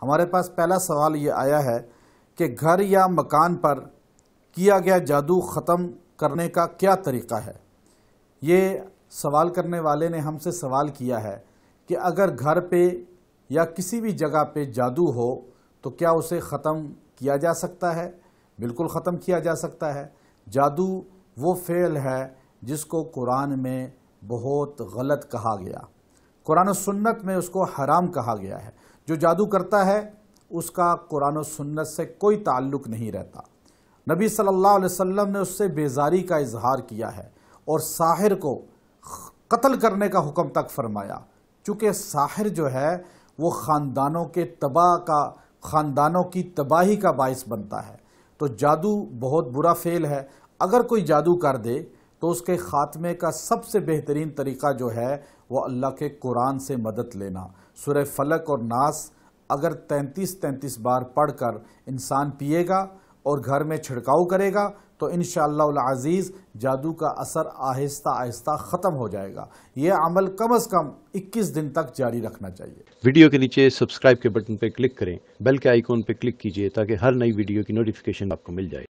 ہمارے پاس پہلا سوال یہ آیا ہے کہ گھر یا مکان پر کیا گیا جادو ختم کرنے کا کیا طریقہ ہے؟ یہ سوال کرنے والے نے ہم سے سوال کیا ہے کہ اگر گھر پہ یا کسی بھی جگہ پہ جادو ہو تو کیا اسے ختم کیا جا سکتا ہے؟ بالکل ختم کیا جا سکتا ہے۔ جادو وہ فعل ہے جس کو قرآن میں بہت غلط کہا گیا، قرآن و سنت میں اس کو حرام کہا گیا ہے۔ جو جادو کرتا ہے اس کا قرآن و سنت سے کوئی تعلق نہیں رہتا۔ نبی صلی اللہ علیہ وسلم نے اس سے بیزاری کا اظہار کیا ہے اور ساحر کو قتل کرنے کا حکم تک فرمایا، چونکہ ساحر جو ہے وہ خاندانوں کی تباہی کا باعث بنتا ہے۔ تو جادو بہت برا فعل ہے۔ اگر کوئی جادو کر دے تو اس کے خاتمے کا سب سے بہترین طریقہ جو ہے وہ اللہ کے قرآن سے مدد لینا۔ سورہ فلق اور ناس اگر 33 بار پڑھ کر انسان پیے گا اور گھر میں چھڑکاؤ کرے گا تو انشاءاللہ العزیز جادو کا اثر آہستہ آہستہ ختم ہو جائے گا۔ یہ عمل کم از کم 21 دن تک جاری رکھنا چاہیے۔ ویڈیو کے نیچے سبسکرائب کے بٹن پہ کلک کریں، بیل کے آئیکن پہ کلک کیجئے تاکہ ہر نئی ویڈیو کی نوٹیفیکیشن آپ کو مل جائے۔